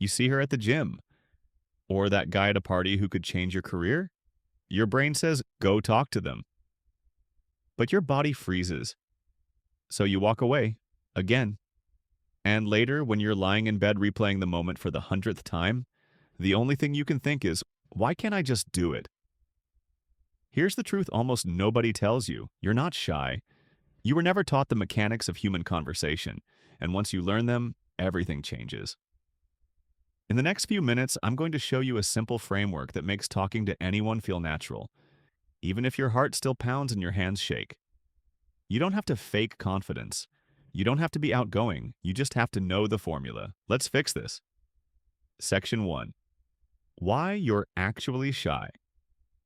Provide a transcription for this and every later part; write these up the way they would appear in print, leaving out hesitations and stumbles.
You see her at the gym, or that guy at a party who could change your career. Your brain says, go talk to them. But your body freezes. So you walk away again. And later, when you're lying in bed replaying the moment for the 100th time, the only thing you can think is, why can't I just do it? Here's the truth almost nobody tells you. You're not shy. You were never taught the mechanics of human conversation, and once you learn them, everything changes. In the next few minutes, I'm going to show you a simple framework that makes talking to anyone feel natural, even if your heart still pounds and your hands shake. You don't have to fake confidence. You don't have to be outgoing. You just have to know the formula. Let's fix this. Section 1. Why you're actually shy.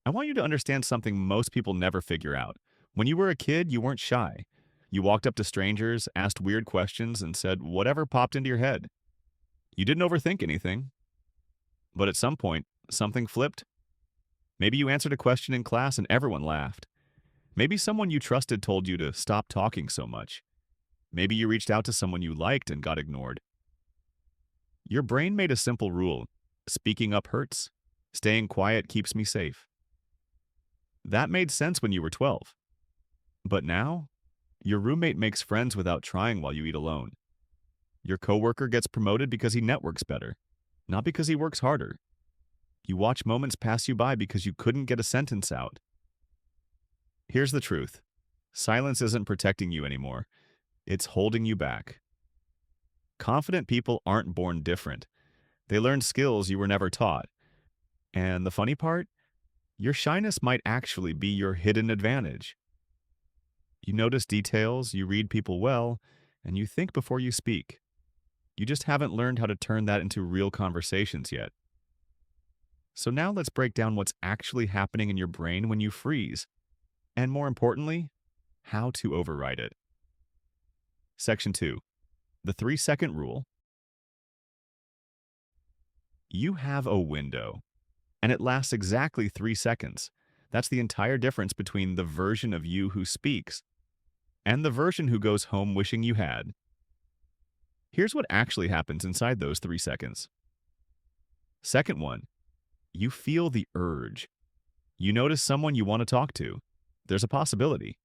I want you to understand something most people never figure out. When you were a kid, you weren't shy. You walked up to strangers, asked weird questions, and said whatever popped into your head. You didn't overthink anything. But at some point, something flipped. Maybe you answered a question in class and everyone laughed. Maybe someone you trusted told you to stop talking so much. Maybe you reached out to someone you liked and got ignored. Your brain made a simple rule. Speaking up hurts. Staying quiet keeps me safe. That made sense when you were 12. But now, your roommate makes friends without trying while you eat alone. Your coworker gets promoted because he networks better, not because he works harder. You watch moments pass you by because you couldn't get a sentence out. Here's the truth. Silence isn't protecting you anymore. It's holding you back. Confident people aren't born different. They learn skills you were never taught. And the funny part? Your shyness might actually be your hidden advantage. You notice details, you read people well, and you think before you speak. You just haven't learned how to turn that into real conversations yet. So now let's break down what's actually happening in your brain when you freeze, and more importantly, how to override it. Section 2. The 3-second rule. You have a window, and it lasts exactly 3 seconds. That's the entire difference between the version of you who speaks and the version who goes home wishing you had. Here's what actually happens inside those 3 seconds. Second one, you feel the urge. You notice someone you want to talk to. There's a possibility.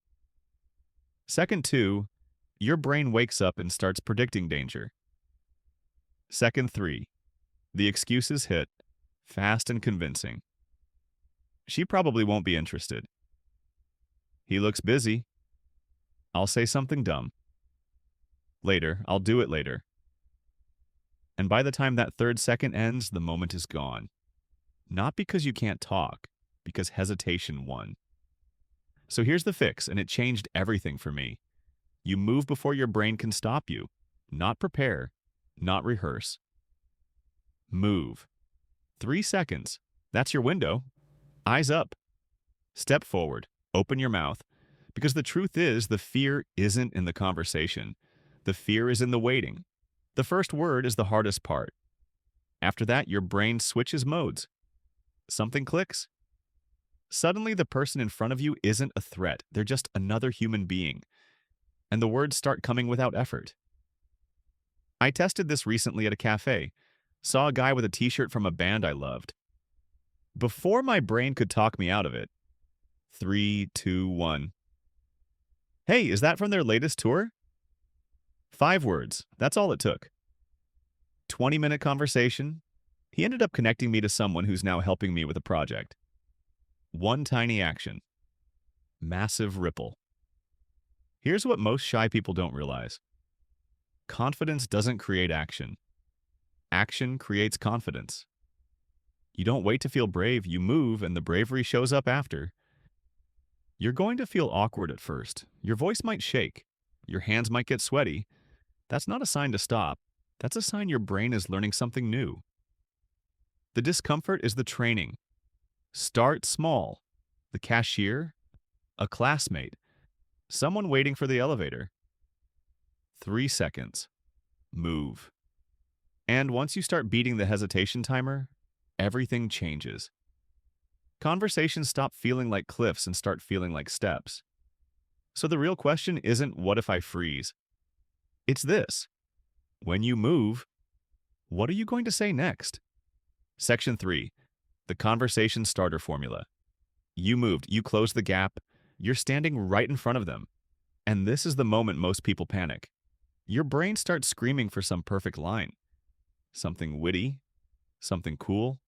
Second two, your brain wakes up and starts predicting danger. Second three, the excuses hit, fast and convincing. She probably won't be interested. He looks busy. I'll say something dumb. Later, I'll do it later. And by the time that third second ends, the moment is gone. Not because you can't talk, because hesitation won. So here's the fix, and it changed everything for me. You move before your brain can stop you. Not prepare, not rehearse. Move. 3 seconds. That's your window. Eyes up. Step forward. Open your mouth. Because the truth is, the fear isn't in the conversation. The fear is in the waiting. The first word is the hardest part. After that, your brain switches modes. Something clicks. Suddenly, the person in front of you isn't a threat. They're just another human being. And the words start coming without effort. I tested this recently at a cafe. Saw a guy with a t-shirt from a band I loved. Before my brain could talk me out of it. 3, 2, 1. Hey, is that from their latest tour? 5 words. That's all it took. 20-minute conversation. He ended up connecting me to someone who's now helping me with a project. One tiny action. Massive ripple. Here's what most shy people don't realize. Confidence doesn't create action. Action creates confidence. You don't wait to feel brave, you move, and the bravery shows up after. You're going to feel awkward at first. Your voice might shake. Your hands might get sweaty. That's not a sign to stop. That's a sign your brain is learning something new. The discomfort is the training. Start small. The cashier, a classmate, someone waiting for the elevator. 3 seconds. Move. And once you start beating the hesitation timer, everything changes. Conversations stop feeling like cliffs and start feeling like steps. So the real question isn't what if I freeze? It's this. When you move, What are you going to say next? Section 3. The conversation starter formula. You moved, you closed the gap, you're standing right in front of them. And this is the moment most people panic. Your brain starts screaming for some perfect line. Something witty, something cool,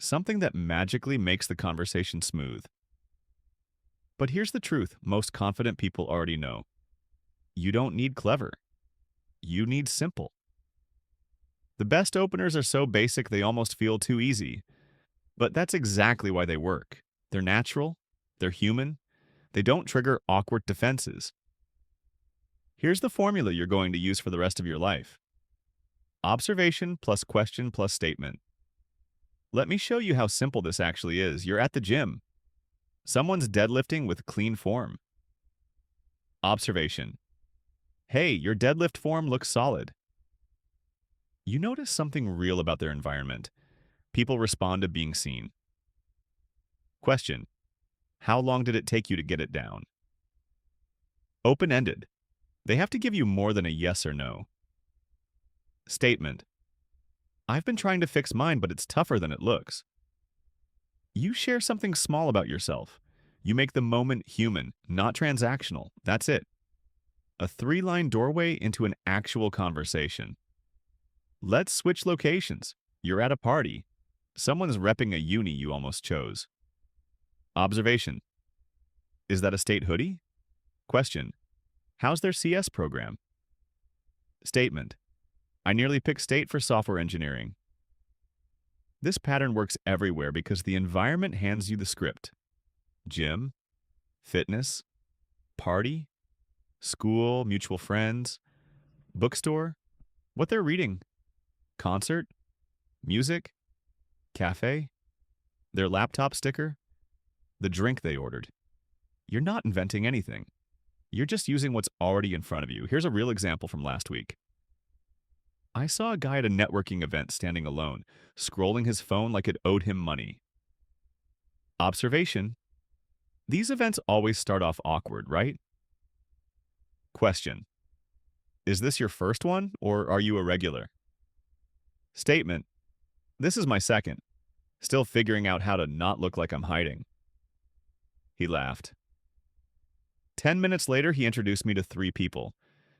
something that magically makes the conversation smooth. But here's the truth most confident people already know. You don't need clever. You need simple. The best openers are so basic they almost feel too easy. But that's exactly why they work. They're natural, they're human, they don't trigger awkward defenses. Here's the formula you're going to use for the rest of your life. Observation plus question plus statement. Let me show you how simple this actually is. You're at the gym. Someone's deadlifting with clean form. Observation. Hey, your deadlift form looks solid. You notice something real about their environment. People respond to being seen. Question. How long did it take you to get it down? Open-ended. They have to give you more than a yes or no. Statement. I've been trying to fix mine, but it's tougher than it looks. You share something small about yourself. You make the moment human, not transactional. That's it. A 3-line doorway into an actual conversation. Let's switch locations. You're at a party. Someone's repping a uni you almost chose. Observation. Is that a state hoodie? Question. How's their CS program? Statement. I nearly picked state for software engineering. This pattern works everywhere because the environment hands you the script. Gym, fitness, party, school, mutual friends, bookstore, what they're reading, concert, music, cafe, their laptop sticker, the drink they ordered. You're not inventing anything. You're just using what's already in front of you. Here's a real example from last week. I saw a guy at a networking event standing alone, scrolling his phone like it owed him money. Observation. These events always start off awkward, right? Question. Is this your first one, or are you a regular? Statement. This is my second. Still figuring out how to not look like I'm hiding. He laughed. 10 minutes later, he introduced me to 3 people.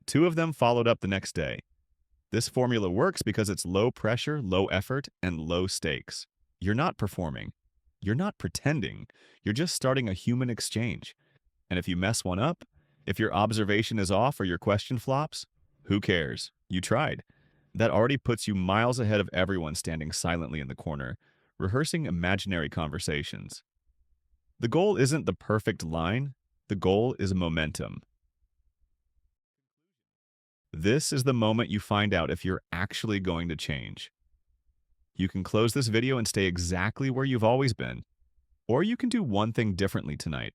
2 of them followed up the next day. This formula works because it's low pressure, low effort, and low stakes. You're not performing. You're not pretending. You're just starting a human exchange. And if you mess one up, if your observation is off or your question flops, who cares? You tried. That already puts you miles ahead of everyone standing silently in the corner, rehearsing imaginary conversations. The goal isn't the perfect line. The goal is momentum. This is the moment you find out if you're actually going to change. You can close this video and stay exactly where you've always been. Or you can do one thing differently tonight.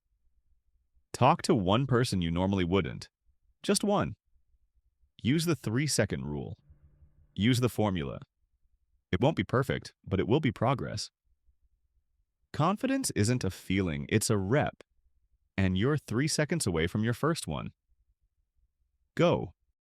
Talk to one person you normally wouldn't. Just one. Use the 3-second rule. Use the formula. It won't be perfect, but it will be progress. Confidence isn't a feeling, it's a rep. And you're 3 seconds away from your first one. Go.